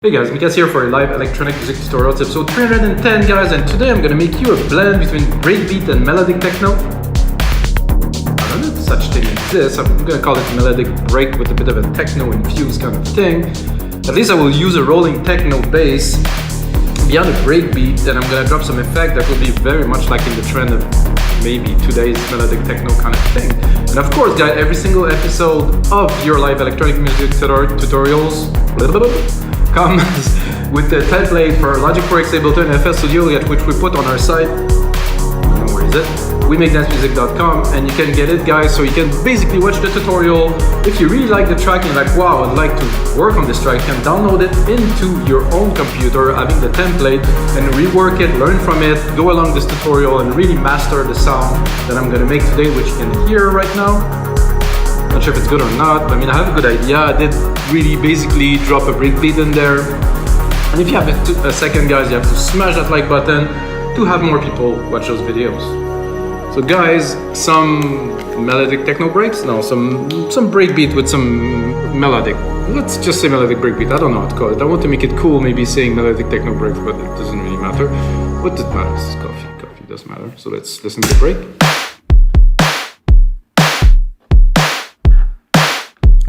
Hey guys, Mikas here for a live electronic music tutorials episode 310 guys, and today I'm gonna make you a blend between breakbeat and melodic techno. I don't know if such thing exists. I'm gonna call it melodic break with a bit of a techno infused kind of thing. At least I will use a rolling techno bass beyond a breakbeat, and I'm gonna drop some effect that will be very much like in the trend of maybe today's melodic techno kind of thing. And of course guys, every single episode of your live electronic music tutorials comes with the template for Logic Pro X, Ableton, FL Studio, which we put on our site. Where is it? WeMakeDanceMusic.com, and you can get it guys, so you can basically watch the tutorial. If you really like the track and you're like, wow, I'd like to work on this track, you can download it into your own computer, having the template, and rework it, learn from it, go along this tutorial and really master the sound that I'm gonna make today, which you can hear right now. Not sure if it's good or not, but I mean, I have a good idea. I did really basically drop a breakbeat in there. And if you have a second guys, you have to smash that like button to have more people watch those videos. So guys, some melodic techno breaks? No, some breakbeat with some melodic. Let's just say melodic breakbeat. I don't know how to call it. I want to make it cool, maybe saying melodic techno breaks, but it doesn't really matter. What does matter? It's coffee. Coffee does matter. So let's listen to the break.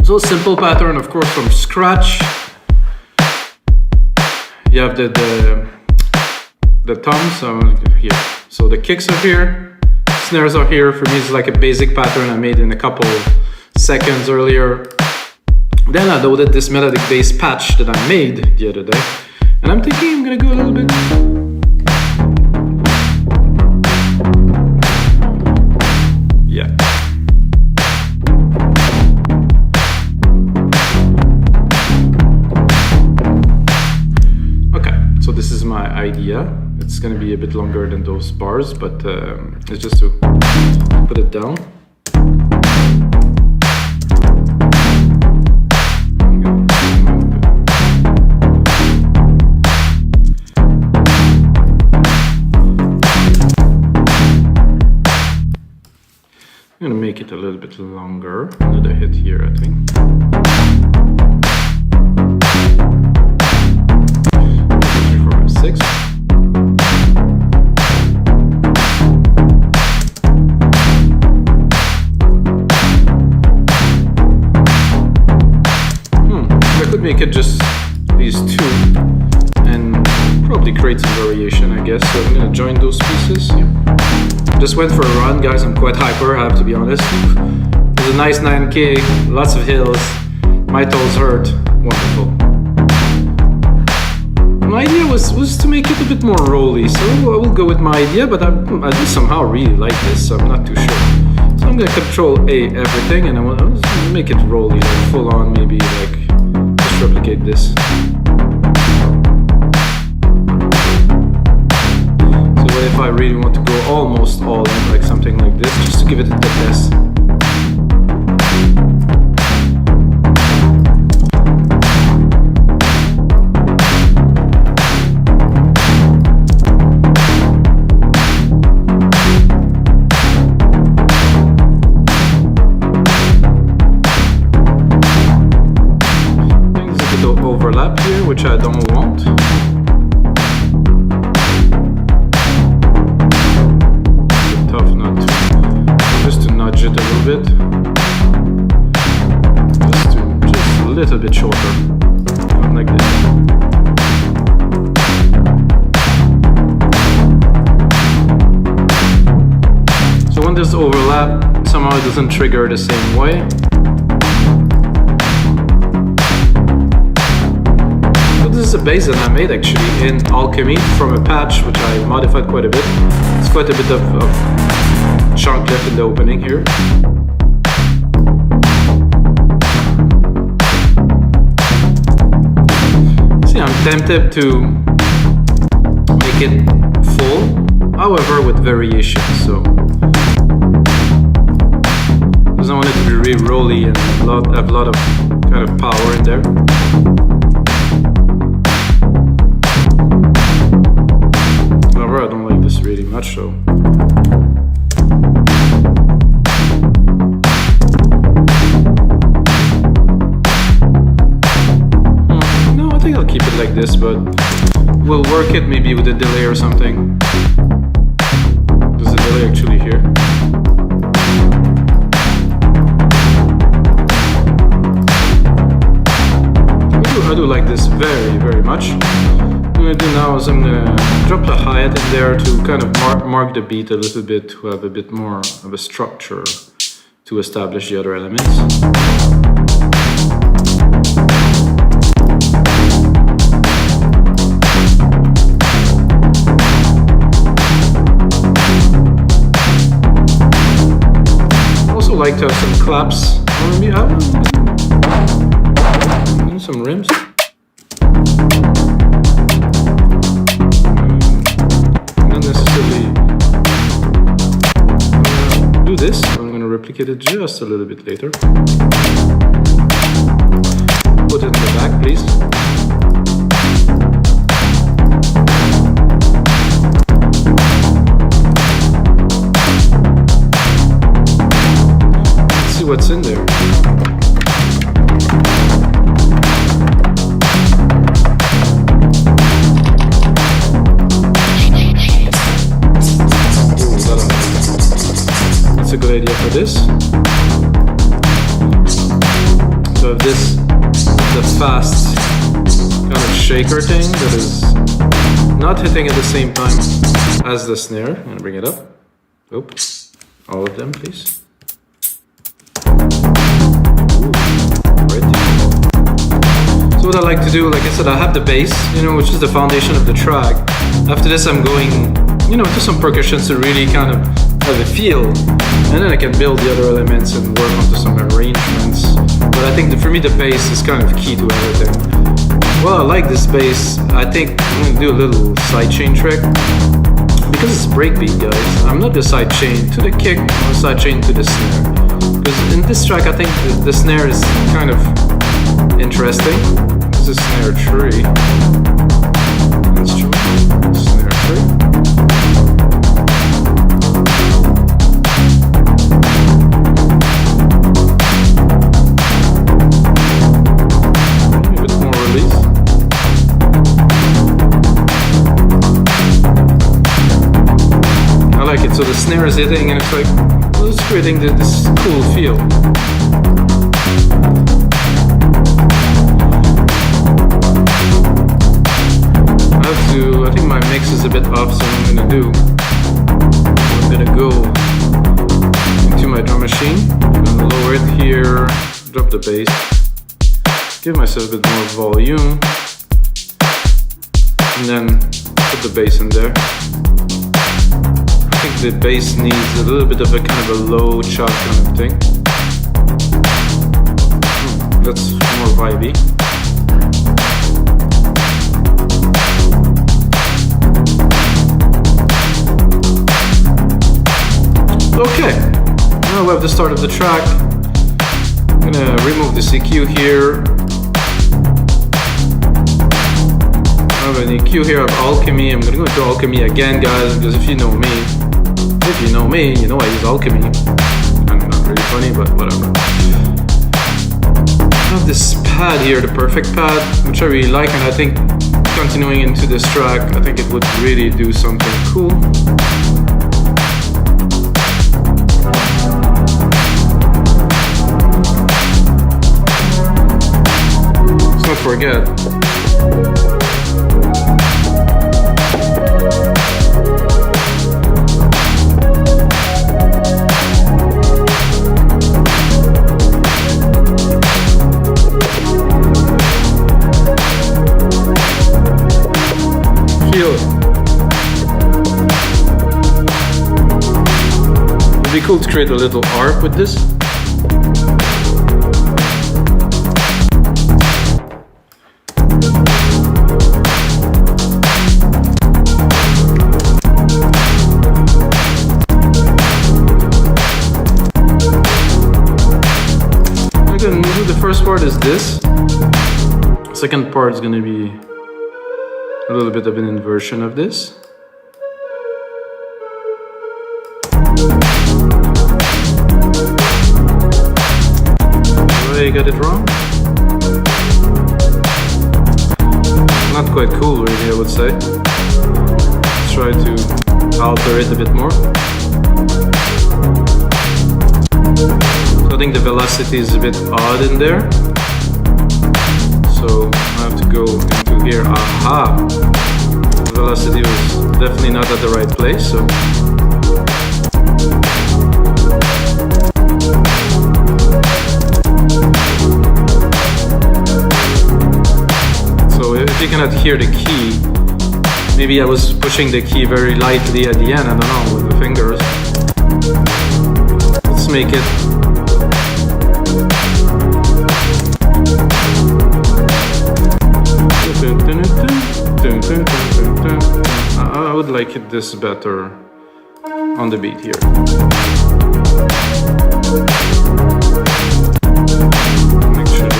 So simple pattern, of course, from scratch. You have the toms here. So the kicks are here, snares are here. For me, it's like a basic pattern I made in a couple seconds earlier. Then I loaded this melodic bass patch that I made the other day, and I'm thinking I'm gonna go a little bit. Yeah. So this is my idea. It's gonna be a bit longer than those bars, but it's just to put it down. I'm gonna make it a little bit longer. Another hit here, I think. Six. I could make it just these two and probably create some variation, I guess. So I'm gonna join those pieces. Yeah. Just went for a run, guys. I'm quite hyper, I have to be honest. It was a nice 9K, lots of hills. My toes hurt. Wonderful. My idea was to make it a bit more rolly, so I will go with my idea, but I do somehow really like this, so I'm not too sure. So I'm gonna Control A everything, and I want to make it rolly, like full on, maybe like just replicate this. So what if I really want to go almost all in, like something like this, just to give it a test. Overlap here, which I don't want. It's tough not to, just to nudge it a little bit. Just a little bit shorter. Not like this. So when there's overlap, somehow it doesn't trigger the same way. This is a bass that I made actually in Alchemy from a patch which I modified quite a bit. It's quite a bit of chunk left in the opening here. See, I'm tempted to make it full, however with variations. So because I want it to be really rolly and have a lot of kind of power in there. I don't like this really much, so no, I think I'll keep it like this, but we'll work it maybe with a delay or something. There's a delay actually here. I do like this very, very much. What I'm gonna do now is I'm gonna drop the hi-hat in there to kind of mark the beat a little bit, to have a bit more of a structure to establish the other elements. I also like to have some claps. Some rims. Not necessarily do this. I'm going to replicate it just a little bit later. Put it in the back, please. Let's see what's in there. A good idea for this. So this the fast kind of shaker thing that is not hitting at the same time as the snare. I'm gonna bring it up. Oops. All of them, please. Right. So what I like to do, like I said, I have the bass, which is the foundation of the track. After this, I'm going, to some percussions to really kind of have a feel, and then I can build the other elements and work onto some arrangements. But I think that for me the bass is kind of key to everything. Well, I like this bass. I think I'm gonna do a little sidechain trick. Because it's breakbeat, guys, I'm not the sidechain to the kick, I'm the sidechain to the snare. Because in this track I think the snare is kind of interesting. This is snare tree. Instrument, snare tree. So the snare is hitting and it's like, well, it's creating this cool feel. I think my mix is a bit off, so I'm gonna go into my drum machine. I'm gonna lower it here, drop the bass, give myself a bit more volume, and then put the bass in there. I think the bass needs a little bit of a kind of a low chop kind of thing. That's more vibey. Okay, now we have the start of the track. I'm gonna remove the CQ here. I have an EQ here of alchemy. I'm gonna go into alchemy again, guys, because if you know me, you know I use alchemy. Kind of not really funny, but whatever. I have this pad here, the perfect pad, which I really like, and I think continuing into this track, I think it would really do something cool. Let's not forget. It'd be cool to create a little arc with this. The first part is this. Second part is going to be a little bit of an inversion of this. I got it wrong. quite cool, really, I would say. Let's try to alter it a bit more. So I think the velocity is a bit odd in there. So I have to go into here. Aha! The velocity was definitely not at the right place. So if you cannot hear the key, maybe I was pushing the key very lightly at the end, I don't know, with the fingers. Let's make it. I would like it this better on the beat here. Actually.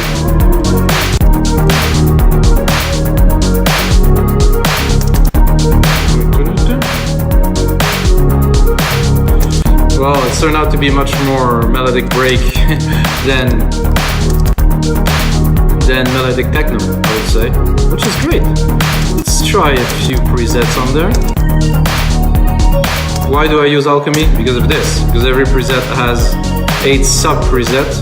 Well, it's turned out to be much more melodic break than melodic techno, I would say, which is great. Let's try a few presets on there. Why do I use Alchemy? Because of this. Because every preset has 8 sub presets.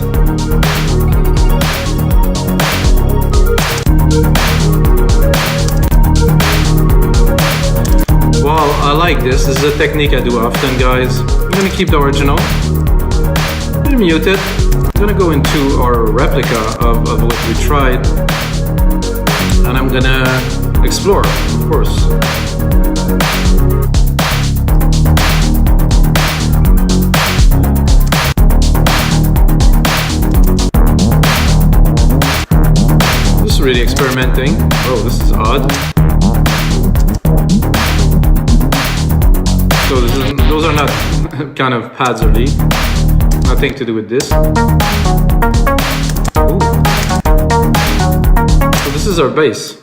Well, I like this. This is a technique I do often, guys. I'm gonna keep the original. I'm gonna mute it. I'm gonna go into our replica of what we tried, and I'm gonna explore, of course. This is really experimenting. Oh, this is odd. So those are not kind of pads or lead. Nothing to do with this. Ooh. So this is our bass.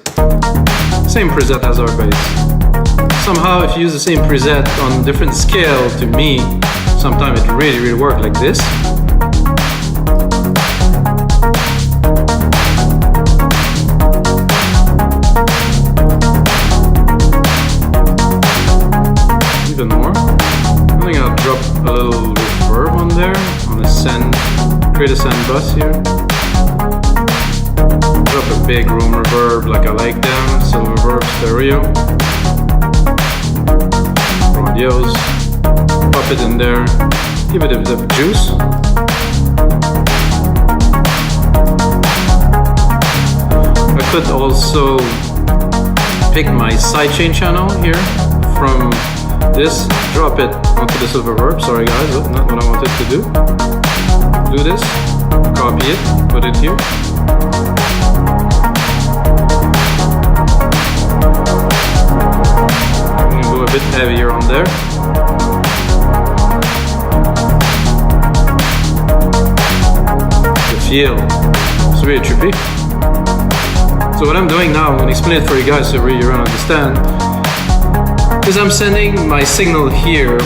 Same preset as our bass. Somehow if you use the same preset on different scale, to me, sometimes it really works like this. Even more. I think I'll drop a little reverb on there, on a send, create a send bus here. Drop a big room reverb like I like them, silver reverb, stereo. Radios, pop it in there, give it a bit of juice. I could also pick my sidechain channel here from this, drop it onto the silver reverb. Sorry guys, that's not what I wanted to do. Do this, copy it, put it here. I'm gonna go a bit heavier on there. The feel, it's really trippy. So what I'm doing now, I'm gonna explain it for you guys so you really understand. Is I'm sending my signal here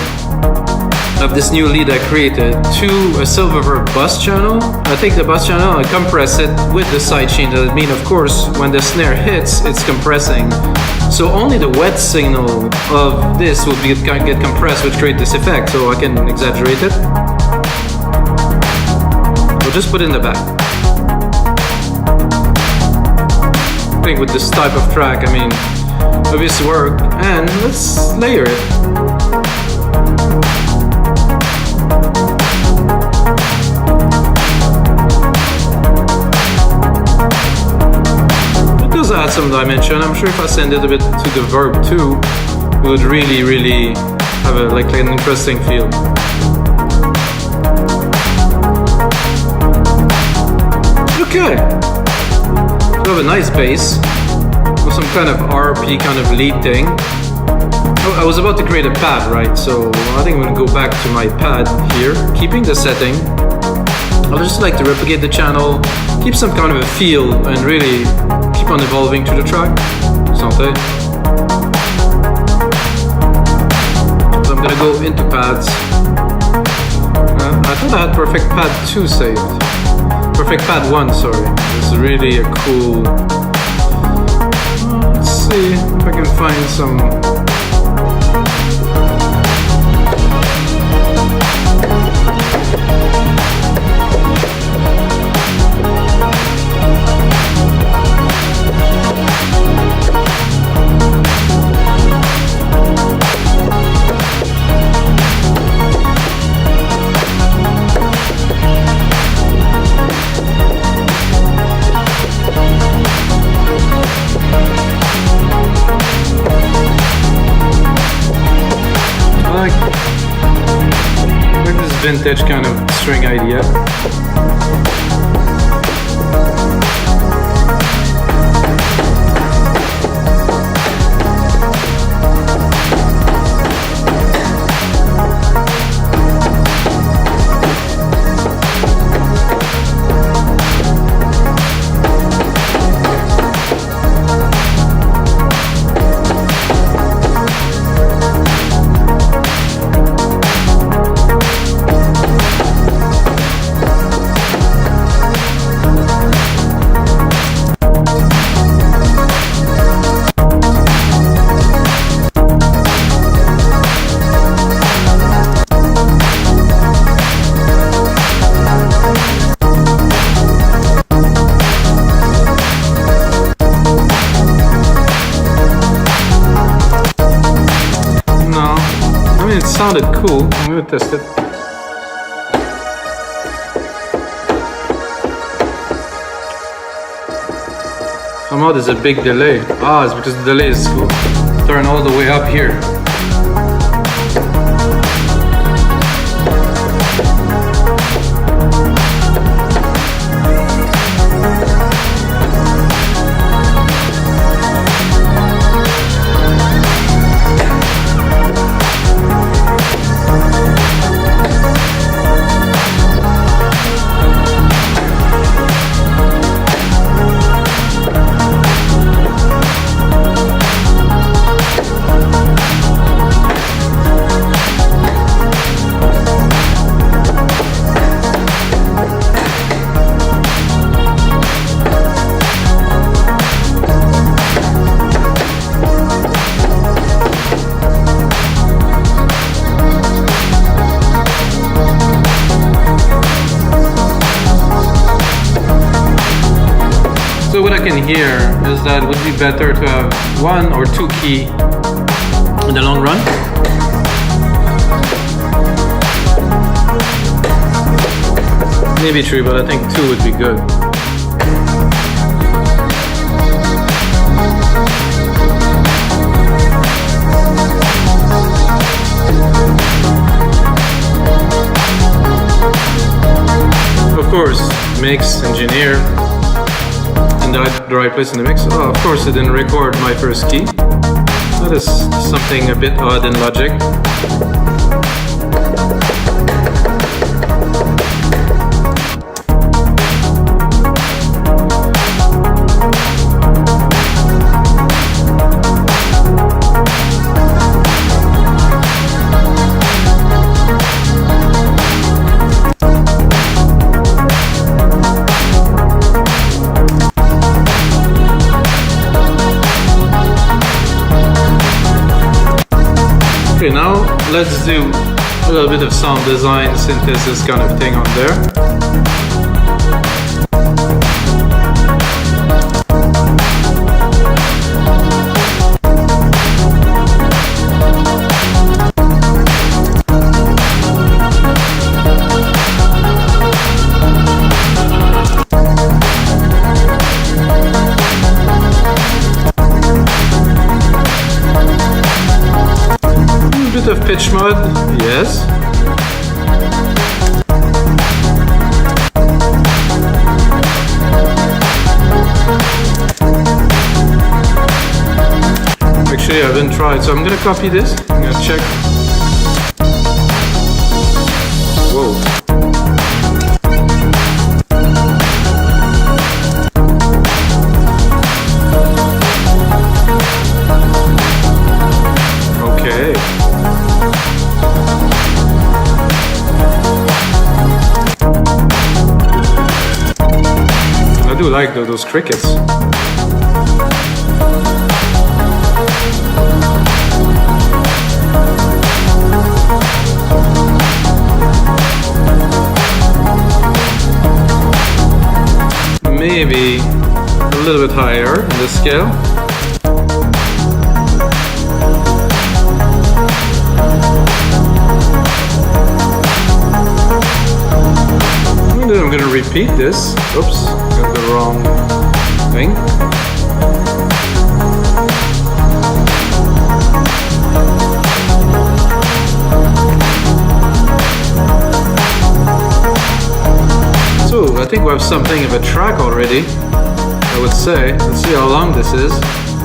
of this new lead I created to a silver reverb bus channel. I take the bus channel and compress it with the sidechain. That means, of course, when the snare hits, it's compressing. So only the wet signal of this will get compressed, which create this effect. So I can exaggerate it. We'll just put it in the back. I think with this type of track, I mean, obvious work, and let's layer it. It does add some dimension. I'm sure if I send it a bit to the verb too, it would really have an interesting feel. Okay, so we have a nice bass. Some kind of RP kind of lead thing. I was about to create a pad, right? So I think I'm gonna go back to my pad here, keeping the setting. I'll just like to replicate the channel, keep some kind of a feel, and really keep on evolving to the track. Santé. So I'm gonna go into pads. I thought I had perfect pad 2 saved. Perfect pad 1, sorry. It's really a cool. find some. Vintage kind of string idea. It sounded cool. I'm gonna test it. Somehow there's a big delay. Ah, it's because the delay is cool. Turn all the way up here. So what I can hear is that it would be better to have 1 or 2 key in the long run. Maybe 3, but I think 2 would be good. Of course, mix, engineer, in the right place in the mix. Oh, of course it didn't record my first key. That is something a bit odd in Logic. Okay, now let's do a little bit of sound design, synthesis kind of thing on there. Of pitch mod, yes. Actually, I haven't tried, so I'm gonna copy this. I'm gonna check. Whoa. Okay. I do like those crickets. little bit higher in the scale. And then I'm gonna repeat this. Oops, got the wrong thing. So I think we have something of a track already, I would say. Let's see how long this is.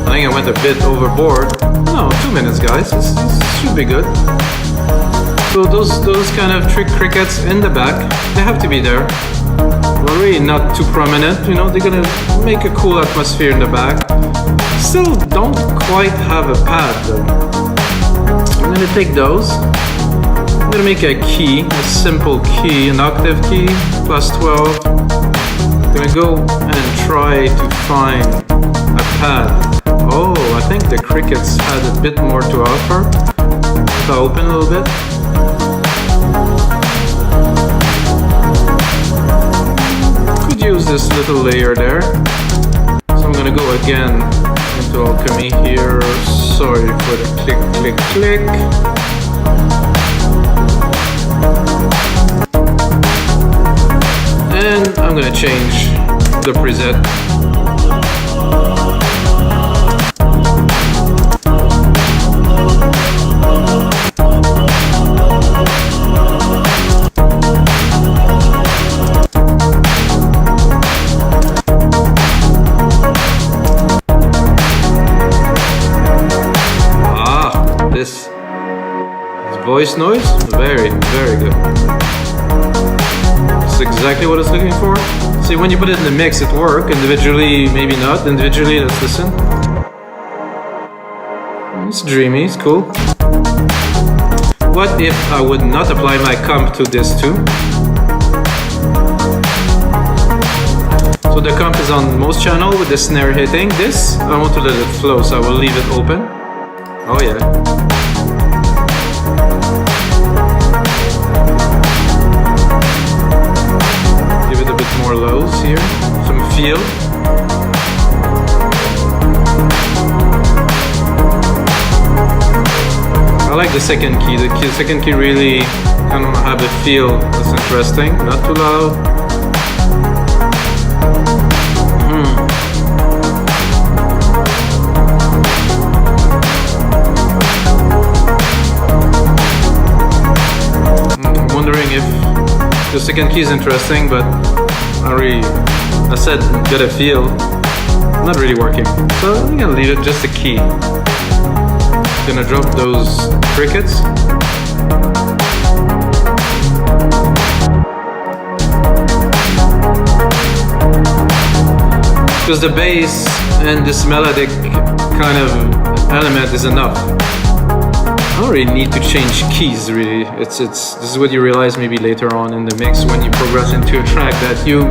I think I went a bit overboard. No, 2 minutes, guys. This should be good. So those kind of trick crickets in the back, they have to be there. They're really not too prominent, you know, they're gonna make a cool atmosphere in the back. Still don't quite have a pad though. I'm gonna take those. I'm gonna make a key, a simple key, an octave key, +12. I'm gonna go and try to find a pad. Oh, I think the crickets had a bit more to offer. If I open a little bit. Could use this little layer there. So I'm gonna go again into alchemy here. Sorry for the click, click, click. And I'm gonna change the preset. This voice noise, very, very good. That's exactly what I was looking for. See, when you put it in the mix, it works. Individually, maybe not. Individually, let's listen. It's dreamy, it's cool. What if I would not apply my comp to this too? So the comp is on most channel with the snare hitting. This, I want to let it flow, so I will leave it open. Oh yeah. Give it a bit more lows here, some feel. I like the second key. The second key really kind of have a feel that's interesting. Not too loud. The second key is interesting, but I said get a feel, not really working. So I'm gonna leave it just a key. Gonna drop those crickets. Because the bass and this melodic kind of element is enough. I don't really need to change keys really. This is what you realize maybe later on in the mix when you progress into a track that you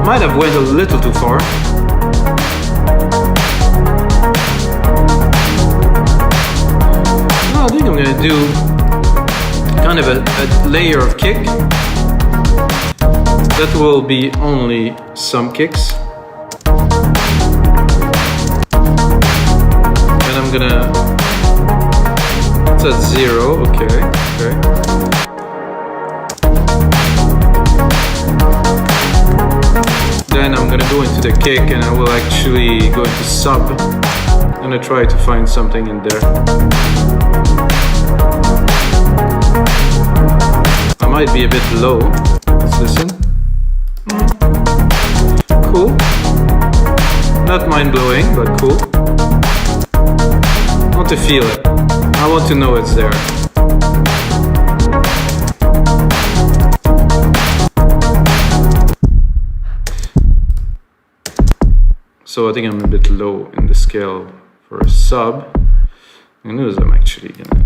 might have went a little too far. Well, I think I'm gonna do kind of a layer of kick. That will be only some kicks. And I'm gonna it's at 0, okay. Then I'm gonna go into the kick and I will actually go into sub. I'm gonna try to find something in there. I might be a bit low. Let's listen. Cool. Not mind-blowing, but cool. I want to feel it. I want to know it's there. So I think I'm a bit low in the scale for a sub. And notice I'm actually gonna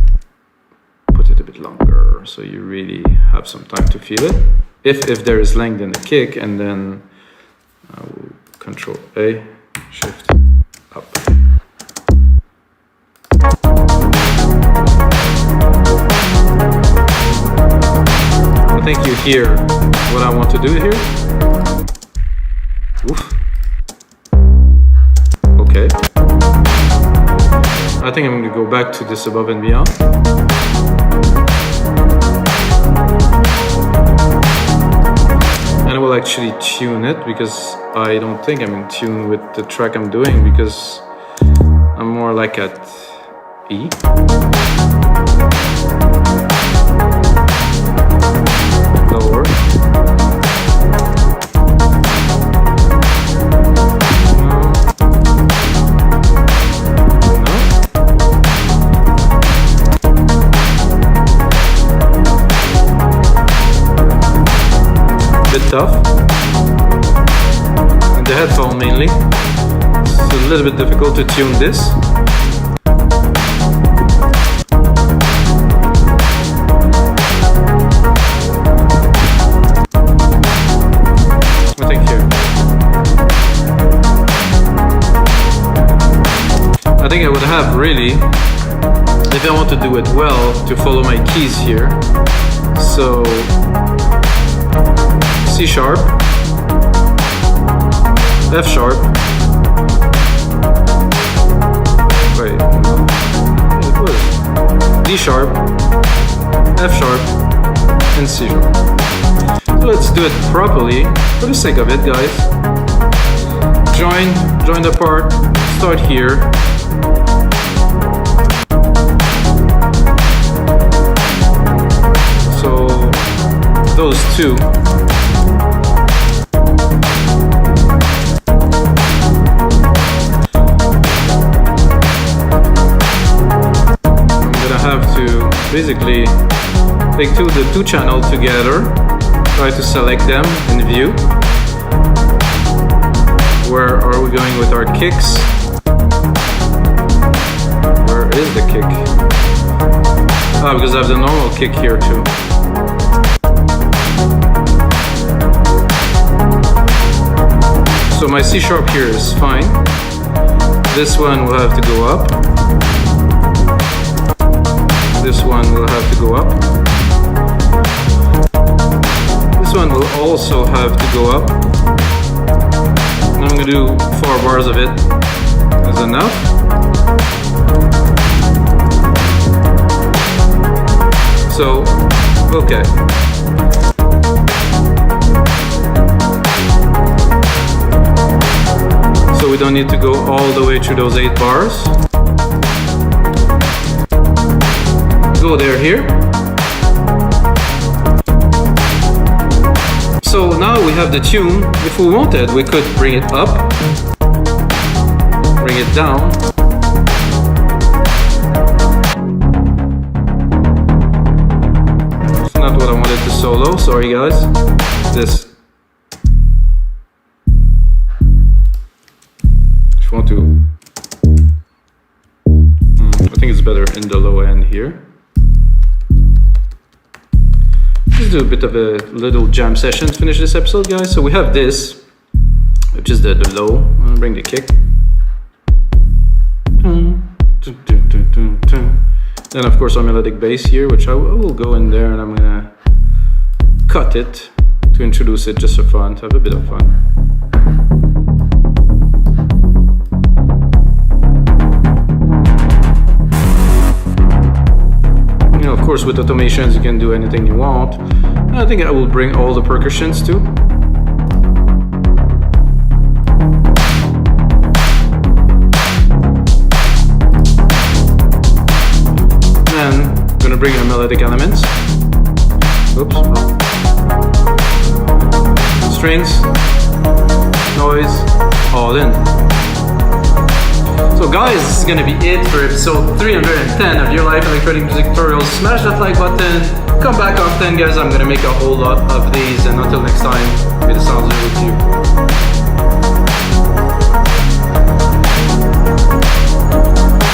put it a bit longer so you really have some time to feel it. If there is length in the kick, and then I will Control A, Shift up. I think you hear what I want to do here. Oof. I think I'm gonna go back to this above and beyond. And I will actually tune it because I don't think I'm in tune with the track I'm doing because I'm more like at E. Lower. Bit tough. And the headphone mainly. It's a little bit difficult to tune this. I think here. I think I would have really, if I want to do it well, to follow my keys here. So C sharp, F sharp, wait, it was D sharp, F sharp, and C sharp. So let's do it properly, for the sake of it, guys. Join the part, start here. So those two. Basically take the two channels together, try to select them in view. Where are we going with our kicks? Where is the kick? Ah, because I have the normal kick here too. So my C sharp here is fine. This one will have to go up. This one will have to go up. This one will also have to go up. I'm going to do 4 bars of it is enough. So, okay. So we don't need to go all the way through those 8 bars. Go there here. So now we have the tune. If we wanted, we could bring it up, bring it down. It's not what I wanted to solo, sorry guys. This. If you want to, I think it's better in the low end here. Let's do a bit of a little jam session to finish this episode, guys. So we have this, which is the low. I'll bring the kick. Then of course our melodic bass here, which I will go in there and I'm gonna cut it to introduce it just for fun, to have a bit of fun. Of course, with automations, you can do anything you want. And I think I will bring all the percussions too. And I'm gonna bring in melodic elements. Oops. Strings, noise, all in. So guys, this is gonna be it for episode 310 of Your Life Electronic Music Tutorials. Smash that like button, come back often guys, I'm gonna make a whole lot of these, and until next time, may the sounds be with you.